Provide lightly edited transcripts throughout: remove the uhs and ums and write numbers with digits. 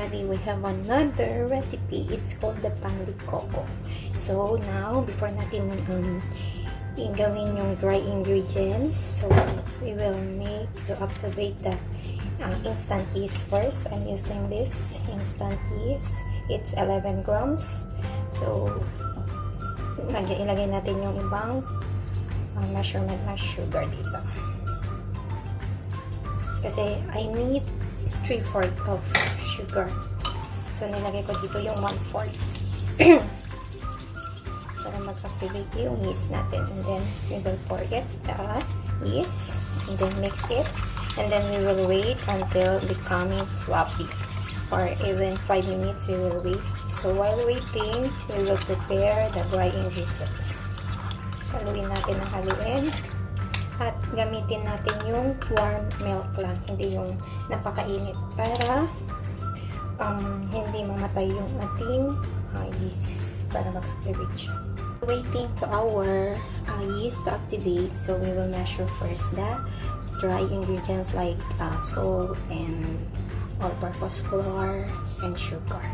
everybody, we have another recipe. It's called the panlikoko. So now, before natin gawin yung dry ingredients, so we will make to activate the instant yeast first. I'm using this instant yeast. It's 11 grams. So ilagay natin yung ibang measurement na sugar dito. Kasi I need 3/4 of sugar. So, nilagay ko dito yung 1/4. Para mag-activate yung yeast natin. And then, we will pour it, the yeast. And then, mix it. And then, we will wait until becoming fluffy. Or even 5 minutes, we will wait. So, while waiting, we will prepare the dry ingredients. Haluin natin ang haluin. At gamitin natin yung warm milk lang, hindi yung napakainit para hindi mamatay yung ating yeast para mag-activate siya. Waiting to our yeast to activate, so we will measure first the dry ingredients like salt and all-purpose flour and sugar.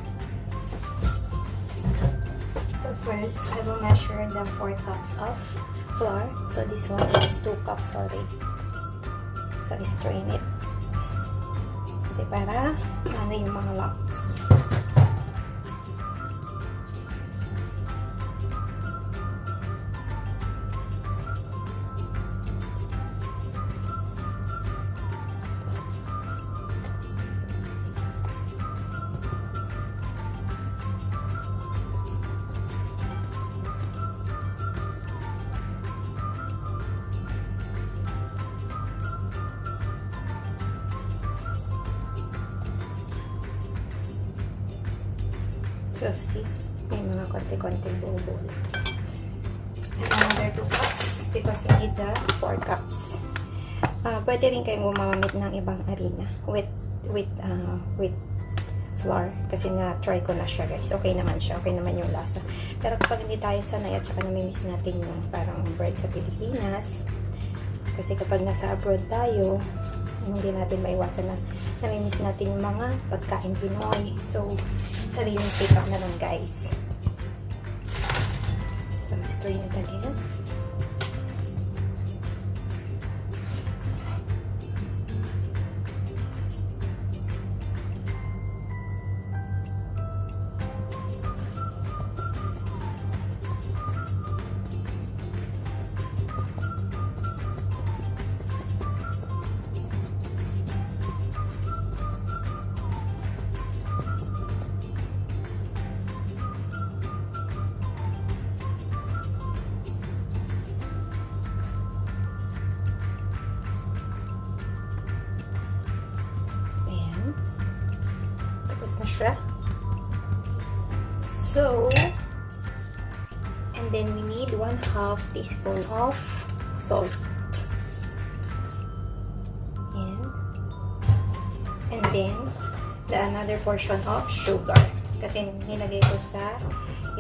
So first, I will measure the 4 cups of flour. So this one is 2 cups already. So strain it. Kasi para yung mga lumps. So, see, may mga konti-konti buo-buo. And another 2 cups because we need the 4 cups. Pwede rin kayong gumamit ng ibang harina with flour kasi na-try ko na siya, guys. Okay naman siya. Okay naman yung lasa. Pero kapag hindi tayo sanay at saka namimiss natin yung parang bread sa Pilipinas, kasi kapag nasa abroad tayo, hindi natin maiwasan na namimiss natin yung mga pagkain Pinoy. So, sariling pick up na lang, guys. So, strain it again. Na siya. So, and then we need 1/2 teaspoon of salt. And then another portion of sugar. Kasi nilagay ko sa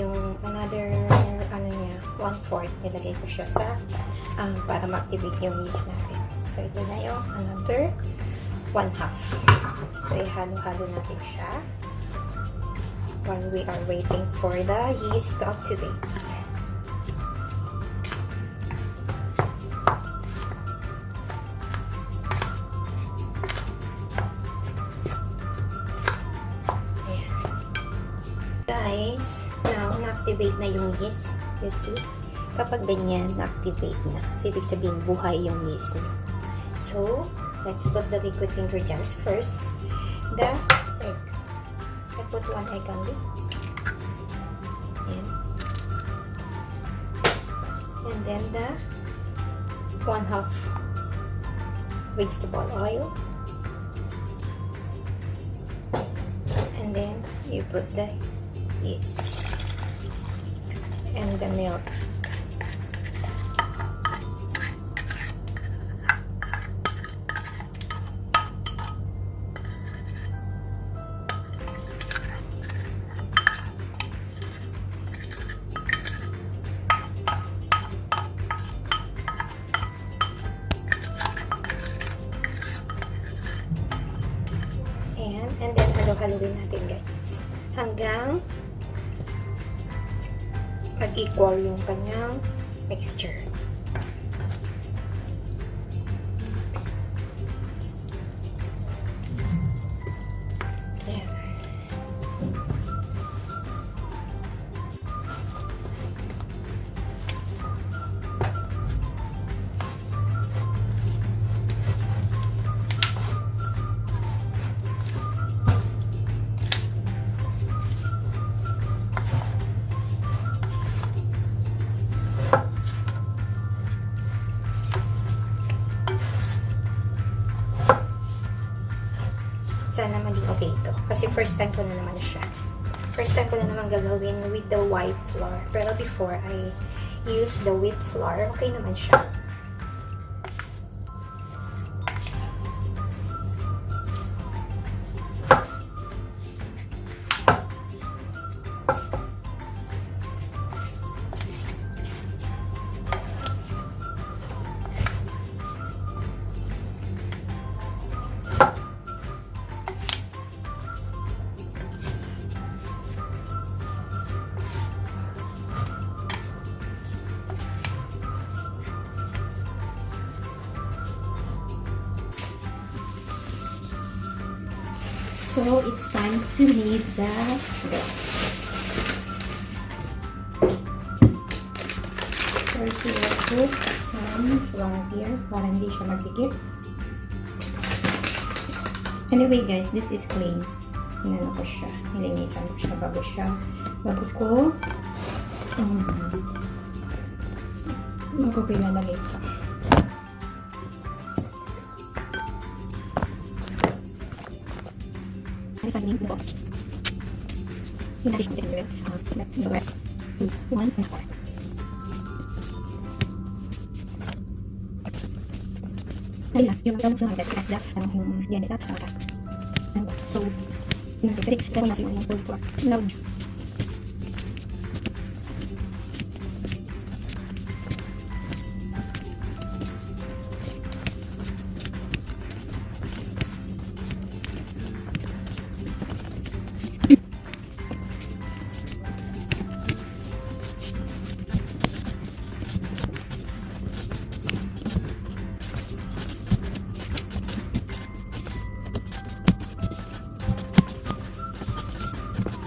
yung another 1/4 nilagay ko siya sa para ma-activate yung yeast natin. So, ito na yung another 1/2. So, ihalo-halo natin siya while we are waiting for the yeast to activate. Ayan. Guys, now, na-activate na yung yeast. You see? Kapag ganyan, na-activate na. So, ibig sabihin, buhay yung yeast nyo. So, let's put the liquid ingredients first. The egg. I put 1 egg only. And then the 1/2 vegetable oil. And then you put the yeast and the milk. halo-haluin natin guys. Hanggang mag-equal yung kanyang mixture. Ayan. Sana maging okay ito. Kasi first time ko na naman siya. First time ko na naman gagawin with the white flour. Pero before I use the wheat flour, okay naman siya. So, it's time to knead the dough. First, we will put some flour here para hindi siya magdikit. Anyway guys, this is clean. Inano ko siya. Nilinisan ko siya bago ko ilalagay ito. Sa link mo. Yung addition natin yung rest. 1 and 4. Dali lang. Yung gamot lang natin. Kasi yung yan isa. So, yung natin. Kasi gawin natin yung full tour. Loud.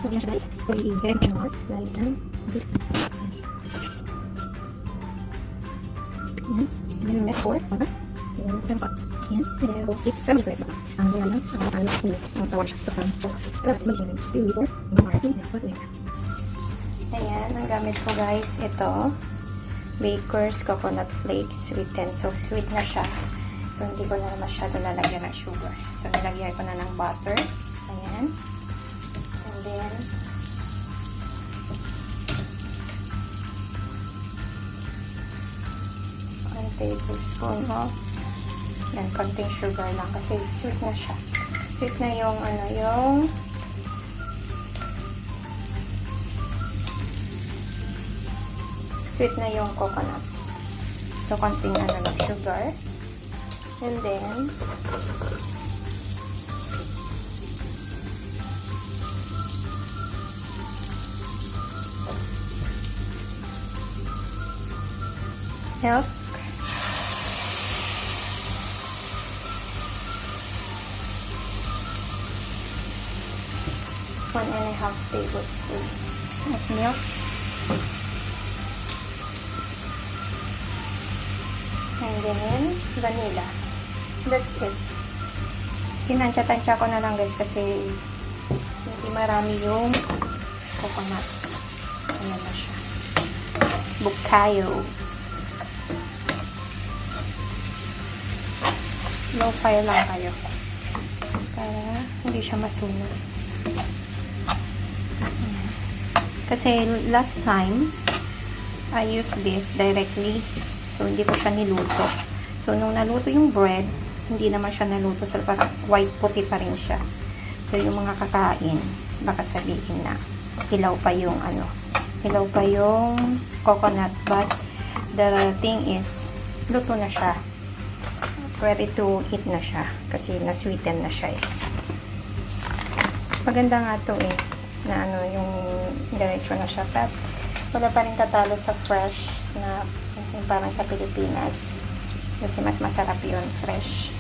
Yan siya guys. So, i-blend ko more. So, ayan. Okay. Yan. And then, next 4. Okay. Yan. Then, pot. Yan. And then, it's family size. Ang gawin lang. Ang saan lang. Ang tawar siya. So, from 4. Pero, mag-isip lang. 3, 4. Yung mga 2. Next 4. Ayan. Ang gamit ko guys. Ito. Baker's Coconut Flakes. Sweetened. So, sweet na siya. So, hindi ko na masyado lalagyan ng sugar. So, nilagyan ko na ng butter. Ayan. And then, one tablespoon of yan, konting sugar lang kasi sweet na siya. Sweet na yung sweet na yung coconut. So, konting lang sugar. And then, milk. 1.5 tablespoon of milk. And then, vanilla. That's it. Tinansya-tansya ko na lang guys kasi hindi marami yung coconut. Ayan na siya. Bukayo. Low fire lang kayo para hindi siya masunog. Kasi last time I used this directly, so hindi ko siya niluto. So nung naluto yung bread, hindi naman siya naluto, so parang white puti pa rin siya. So yung mga kakain baka sabihin na hilaw pa yung hilaw pa yung coconut, but the thing is luto na siya. Ready to eat na siya kasi na-sweeten na siya eh. Maganda nga to eh, na ano, yung diretso na siya. But wala pa rin tatalo sa fresh na yung parang sa Pilipinas. Kasi mas masarap yun, fresh.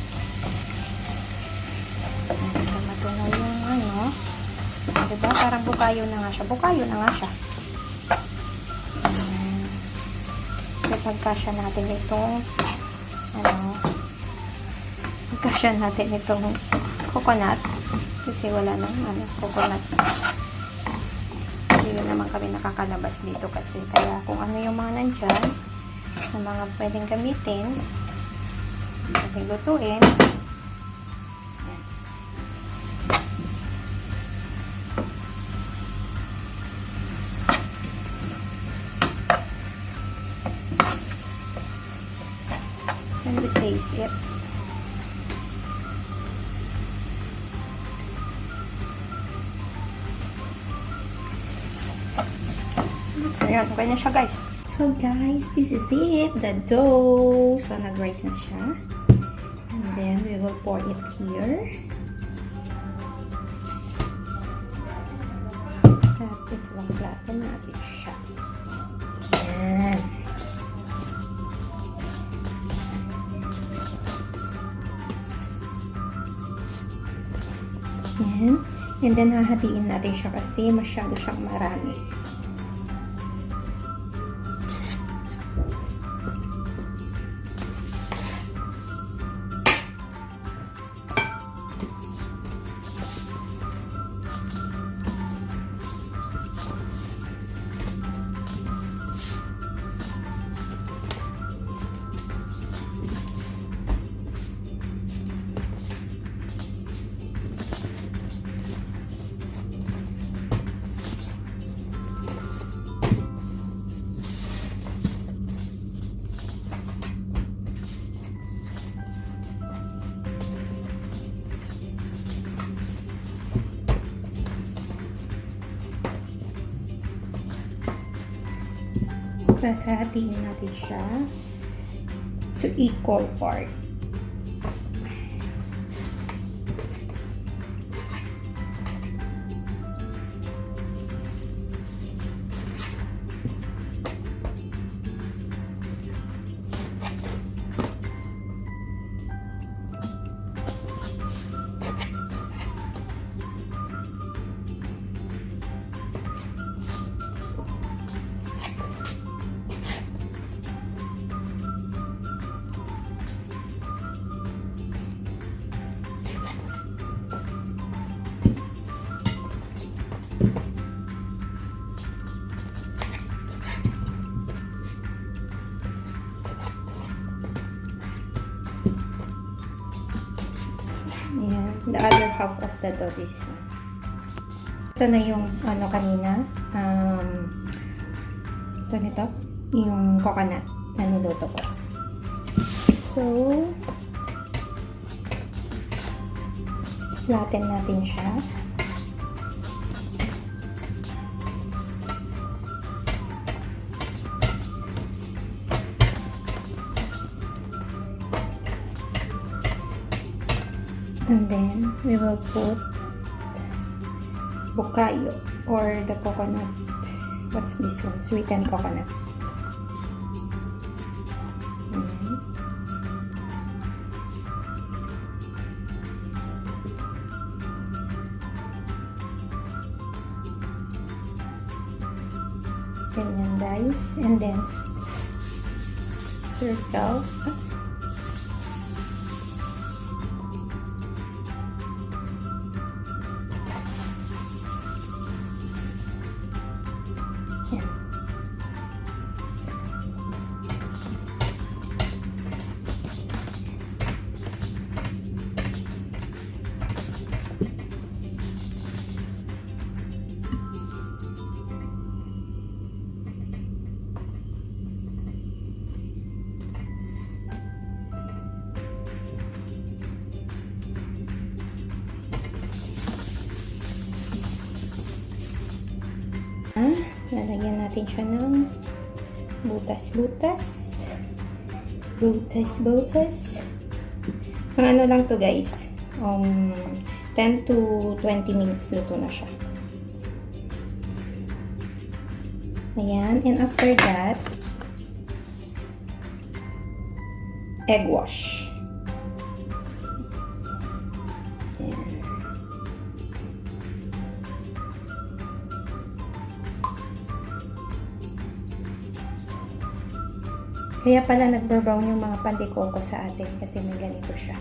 Matunaw yung ano. Diba? Parang bukayo na nga siya. Bukayo na nga siya. Pagkasya natin itong pagkasya natin itong coconut kasi wala nang coconut. Hindi naman kami nakakalabas dito kasi kaya kung ano yung mga nandyan na mga pwedeng gamitin pwedeng lutuin. And we taste it. Ayan, okay na siya guys. So guys, this is it. The dough. So nag-rise na siya. And then we will pour it here. At i-flatten natin siya. Ayan. Ayan. And then, hahatiin natin siya kasi masyado siyang marami. Tapos hatiin natin siya to equal part. Ayan, the other half of the dough is ito na yung ano kanina ito nito yung coconut na niluto ko. So flatten natin siya. And then, we will put bukayo or the coconut. What's this one? Sweetened coconut. Ganyan guys. And then, circle. Lalagyan natin siya ng butas-butas. Butas-butas. Ang ano lang to guys. 10 to 20 minutes luto na siya. Ayan. And after that, egg wash. Ayan. Kaya pala nagbe-brown yung mga pandikong ko sa atin kasi may ganito siya.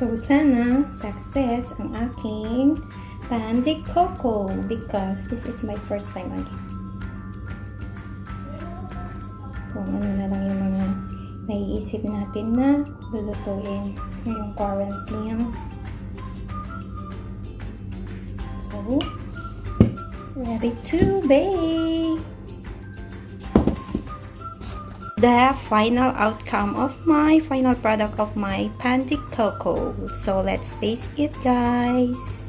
So, sana success ang aking pan de coco because this is my first time again. Kung ano na lang yung mga naiisip natin na lulutuin ngayong quarantine. So, ready to bake! The final outcome of my final product of my pan de coco. So let's taste it, guys.